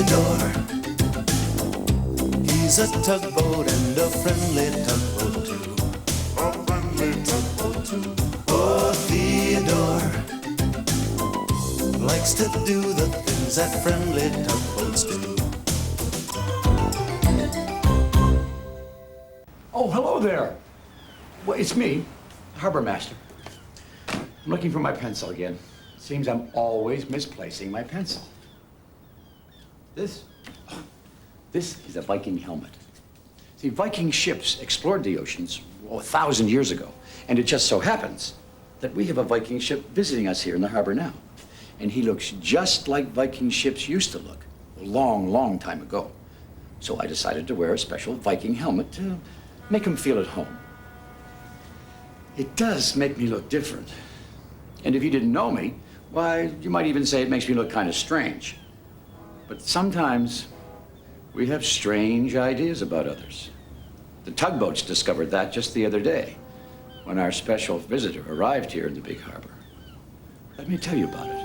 Theodore. He's a tugboat and a friendly tugboat too. A friendly tugboat too. Oh, Theodore likes to do the things that friendly tugboats do. Oh, hello there. Well, it's me, Harbor Master. I'm looking for my pencil again. Seems I'm always misplacing my pencil. This is a Viking helmet. See, Viking ships explored the oceans 1,000 years ago, and it just so happens that we have a Viking ship visiting us here in the harbor now. And he looks just like Viking ships used to look a long, long time ago. So I decided to wear a special Viking helmet to make him feel at home. It does make me look different. And if you didn't know me, why, you might even say it makes me look kind of strange. But sometimes we have strange ideas about others. The tugboats discovered that just the other day when our special visitor arrived here in the big harbor. Let me tell you about it.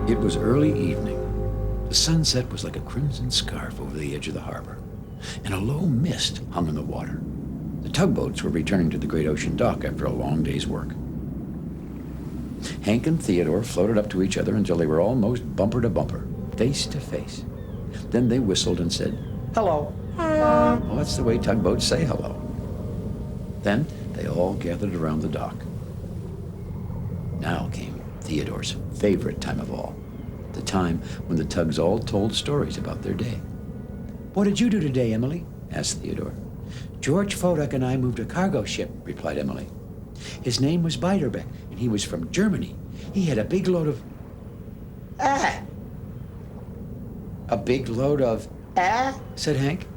It was early evening. The sunset was like a crimson scarf over the edge of the harbor, and a low mist hung on the water. The tugboats were returning to the great ocean dock after a long day's work. Hank and Theodore floated up to each other until they were almost bumper to bumper, face to face. Then they whistled and said, "Hello." Well, that's the way tugboats say hello. Then they all gathered around the dock. Now came Theodore's favorite time of all, the time when the tugs all told stories about their day. "What did you do today, Emily?" asked Theodore. "George Fodak and I moved a cargo ship," replied Emily. "His name was Beiderbecke, and he was from Germany. He had a big load of... Ah! A big load of... Ah? Said Hank.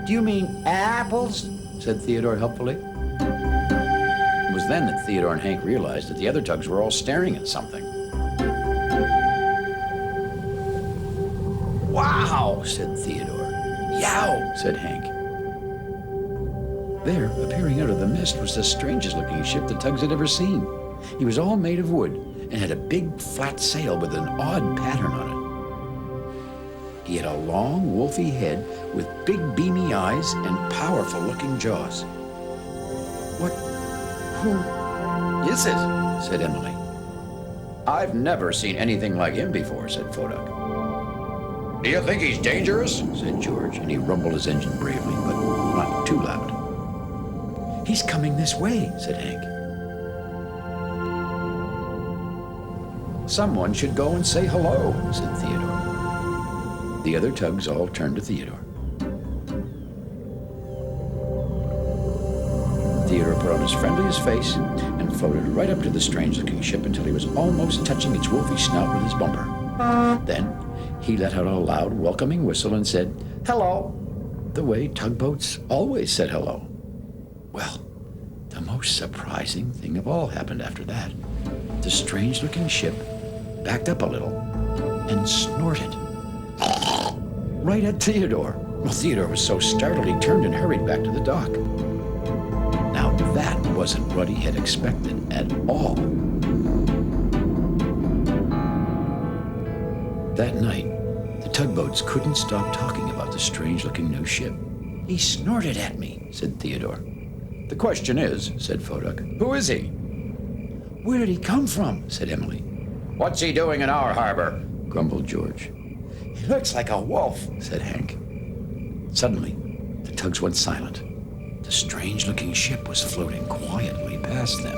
"Do you mean apples?" said Theodore helpfully. It was then that Theodore and Hank realized that the other tugs were all staring at something. "Wow," said Theodore. "Yow," said Hank. There, appearing out of the mist, was the strangest looking ship the tugs had ever seen. He was all made of wood and had a big flat sail with an odd pattern on it. He had a long, wolfy head with big beamy eyes and powerful looking jaws. Who is it?" said Emily. "I've never seen anything like him before," said Fodak. "Do you think he's dangerous?" said George, and he rumbled his engine bravely, but not too loud. "He's coming this way," said Hank. "Someone should go and say hello," said Theodore. The other tugs all turned to Theodore. Theodore put on his friendliest face and floated right up to the strange-looking ship until he was almost touching its wolfy snout with his bumper. Then he let out a loud, welcoming whistle and said, "Hello," the way tugboats always said hello. Well, the most surprising thing of all happened after that. The strange-looking ship backed up a little and snorted right at Theodore. Well, Theodore was so startled he turned and hurried back to the dock. Now that wasn't what he had expected at all. That night, the tugboats couldn't stop talking about the strange-looking new ship. "He snorted at me," said Theodore. "The question is," said Fodak, "who is he?" "Where did he come from?" said Emily. "What's he doing in our harbor?" grumbled George. "He looks like a wolf," said Hank. Suddenly, the tugs went silent. The strange-looking ship was floating quietly past them.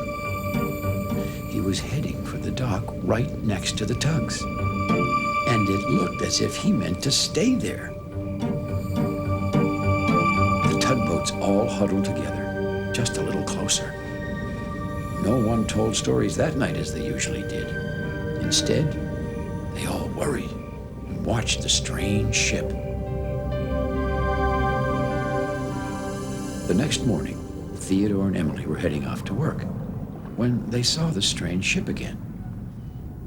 He was heading for the dock right next to the tugs, and it looked as if he meant to stay there. The tugboats all huddled together, just a little closer. No one told stories that night as they usually did. Instead, they all worried and watched the strange ship. The next morning, Theodore and Emily were heading off to work when they saw the strange ship again.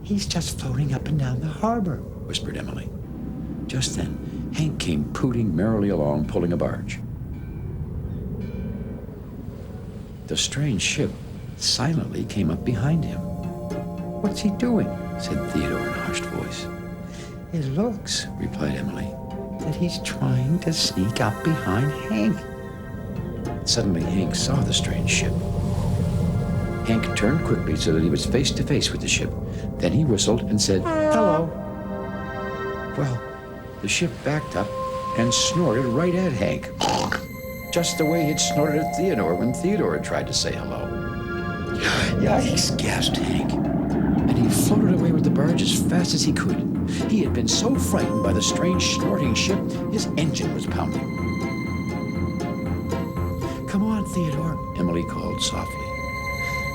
"He's just floating up and down the harbor," whispered Emily. Just then, Hank came pooting merrily along, pulling a barge. The strange ship silently came up behind him. "What's he doing?" said Theodore in a hushed voice. "It looks," replied Emily, "that he's trying to sneak up behind Hank." Suddenly, Hank saw the strange ship. Hank turned quickly so that he was face to face with the ship. Then he whistled and said, "Hello." Well, the ship backed up and snorted right at Hank, just the way he'd snorted at Theodore when Theodore had tried to say hello. "Yikes," gasped Hank, and he floated away with the barge as fast as he could. He had been so frightened by the strange snorting ship, his engine was pounding. "Come on, Theodore," Emily called softly.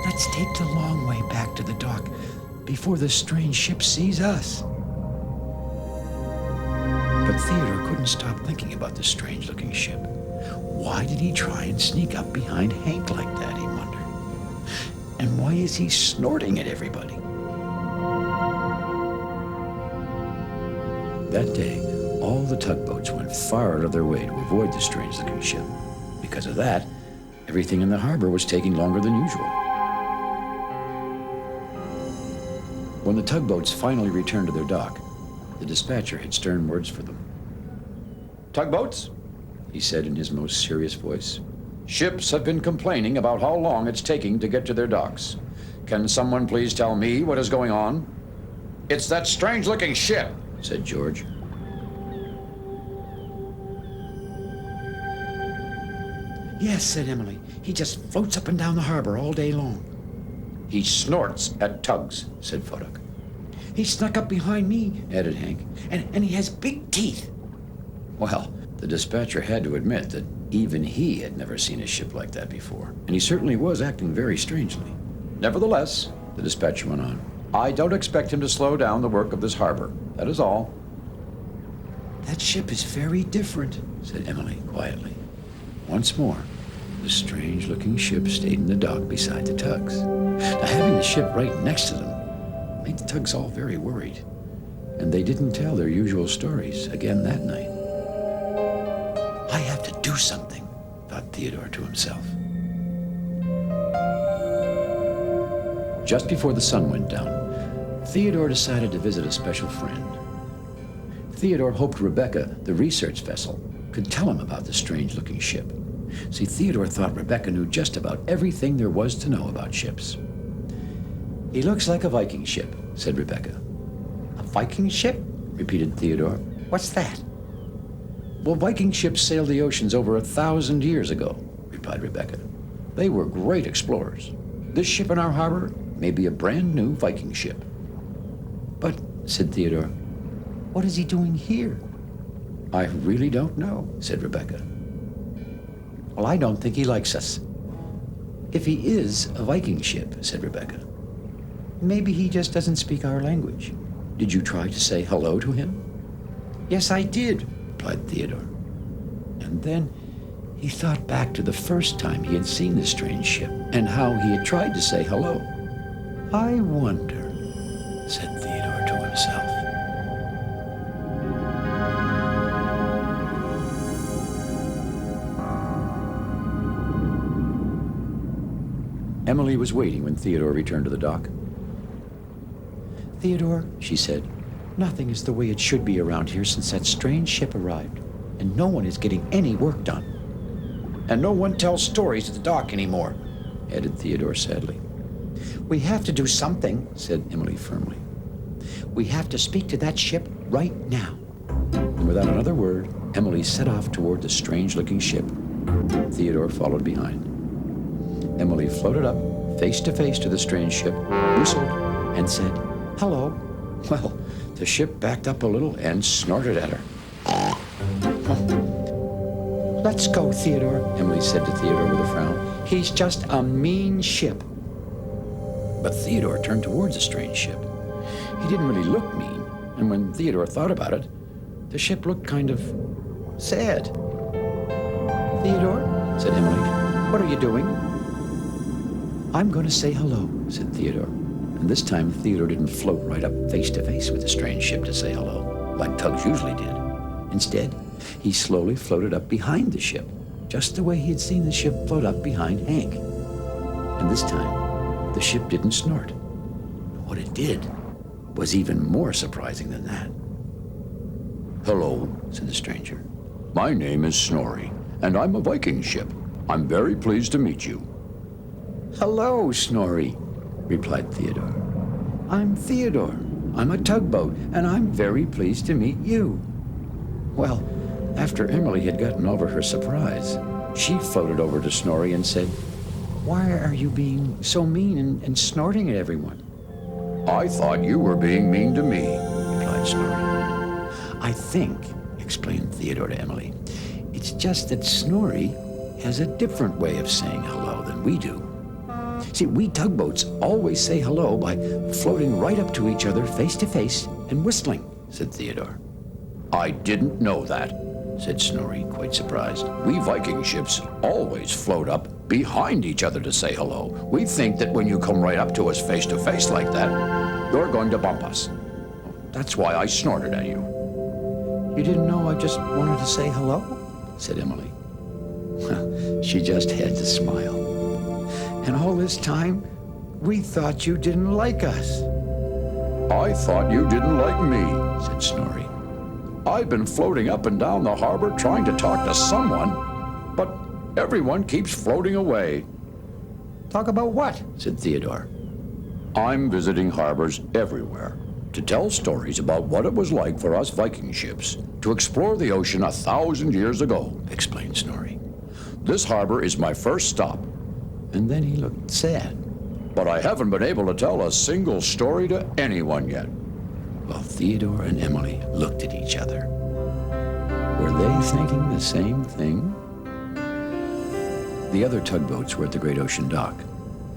"Let's take the long way back to the dock before the strange ship sees us." But Theodore couldn't stop thinking about the strange-looking ship. Why did he try and sneak up behind Hank like that, he wondered? And why is he snorting at everybody? That day, all the tugboats went far out of their way to avoid the strange-looking ship. Because of that, everything in the harbor was taking longer than usual. When the tugboats finally returned to their dock, the dispatcher had stern words for them. "Tugboats," he said in his most serious voice, "ships have been complaining about how long it's taking to get to their docks. Can someone please tell me what is going on?" "It's that strange-looking ship," said George. "Yes," said Emily. "He just floats up and down the harbor all day long." "He snorts at tugs," said Fodak. "He snuck up behind me," added Hank, and he has big teeth." Well, the dispatcher had to admit that even he had never seen a ship like that before, and he certainly was acting very strangely. "Nevertheless," the dispatcher went on, "I don't expect him to slow down the work of this harbor. That is all." "That ship is very different," said Emily quietly. Once more, the strange-looking ship stayed in the dock beside the tugs. Now, having the ship right next to them made the tugs all very worried, and they didn't tell their usual stories again that night. "I have to do something," thought Theodore to himself. Just before the sun went down, Theodore decided to visit a special friend. Theodore hoped Rebecca, the research vessel, could tell him about the strange-looking ship. See, Theodore thought Rebecca knew just about everything there was to know about ships. "He looks like a Viking ship," said Rebecca. "A Viking ship?" repeated Theodore. "What's that?" "Well, Viking ships sailed the oceans over 1,000 years ago," replied Rebecca. "They were great explorers. This ship in our harbor may be a brand new Viking ship." "But," said Theodore, "what is he doing here?" "I really don't know," said Rebecca. "Well, I don't think he likes us." "If he is a Viking ship," said Rebecca, "maybe he just doesn't speak our language. Did you try to say hello to him?" "Yes, I did," replied Theodore. And then he thought back to the first time he had seen the strange ship and how he had tried to say hello. "I wonder," said Theodore to himself. Emily was waiting when Theodore returned to the dock. "Theodore," she said, "nothing is the way it should be around here since that strange ship arrived, and no one is getting any work done." "And no one tells stories at the dock anymore," added Theodore sadly. "We have to do something," said Emily firmly. "We have to speak to that ship right now." And without another word, Emily set off toward the strange-looking ship. Theodore followed behind. Emily floated up, face to face to the strange ship, whistled, and said, "Hello." Well, the ship backed up a little and snorted at her. "Let's go, Theodore," Emily said to Theodore with a frown. "He's just a mean ship." But Theodore turned towards the strange ship. He didn't really look mean, and when Theodore thought about it, the ship looked kind of sad. "Theodore," said Emily, "what are you doing?" "I'm going to say hello," said Theodore. And this time Theodore didn't float right up face to face with the strange ship to say hello, like tugs usually did. Instead, he slowly floated up behind the ship, just the way he had seen the ship float up behind Hank. And this time, the ship didn't snort. What it did was even more surprising than that. "Hello," said the stranger. "My name is Snorri, and I'm a Viking ship. I'm very pleased to meet you." "Hello, Snorri," replied Theodore. "I'm Theodore. I'm a tugboat, and I'm very pleased to meet you." Well, after Emily had gotten over her surprise, she floated over to Snorri and said, "Why are you being so mean and snorting at everyone?" "I thought you were being mean to me," replied Snorri. "I think," explained Theodore to Emily, "it's just that Snorri has a different way of saying hello than we do. See, we tugboats always say hello by floating right up to each other face to face and whistling," said Theodore. "I didn't know that," said Snorri, quite surprised. "We Viking ships always float up behind each other to say hello. We think that when you come right up to us face to face like that, you're going to bump us. That's why I snorted at you." "You didn't know I just wanted to say hello?" said Emily. Well, she just had to smile. "And all this time, we thought you didn't like us." "I thought you didn't like me," said Snorri. "I've been floating up and down the harbor trying to talk to someone, but everyone keeps floating away." "Talk about what?" said Theodore. "I'm visiting harbors everywhere to tell stories about what it was like for us Viking ships to explore the ocean 1,000 years ago," explained Snorri. "This harbor is my first stop." And then he looked sad. "But I haven't been able to tell a single story to anyone yet." Well, Theodore and Emily looked at each other. Were they thinking the same thing? The other tugboats were at the great ocean dock.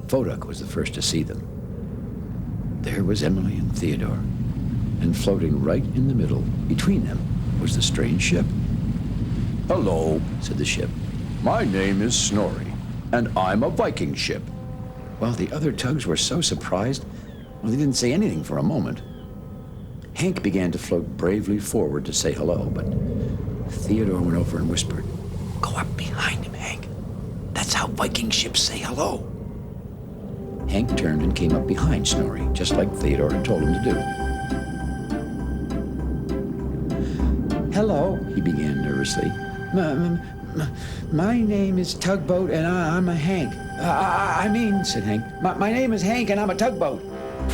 Voduk was the first to see them. There was Emily and Theodore, and floating right in the middle, between them, was the strange ship. "Hello," said the ship. "My name is Snorri, and I'm a Viking ship." Well, the other tugs were so surprised, they didn't say anything for a moment. Hank began to float bravely forward to say hello, but Theodore went over and whispered, "Go up behind him, Hank. That's how Viking ships say hello." Hank turned and came up behind Snorri, just like Theodore had told him to do. "Hello," he began nervously. My name is Tugboat, and I'm a Hank. I mean," said Hank, my name is Hank, and I'm a tugboat."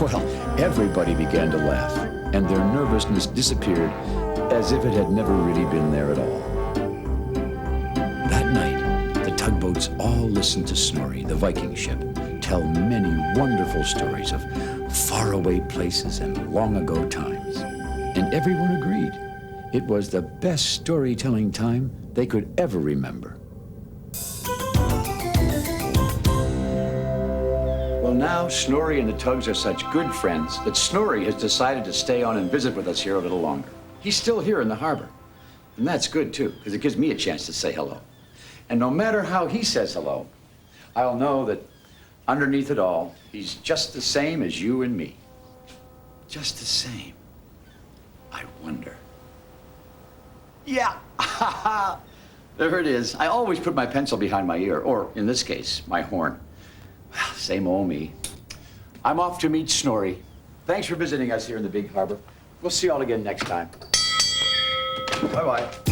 Well, everybody began to laugh, and their nervousness disappeared as if it had never really been there at all. That night, the tugboats all listened to Snorri, the Viking ship, tell many wonderful stories of faraway places and long ago times. And everyone agreed it was the best storytelling time they could ever remember. Well, now Snorri and the tugs are such good friends that Snorri has decided to stay on and visit with us here a little longer. He's still here in the harbor. And that's good, too, because it gives me a chance to say hello. And no matter how he says hello, I'll know that underneath it all, he's just the same as you and me. Just the same. I wonder. Yeah, there it is. I always put my pencil behind my ear, or in this case, my horn. Well, same old me. I'm off to meet Snorri. Thanks for visiting us here in the big harbor. We'll see you all again next time. Bye-bye.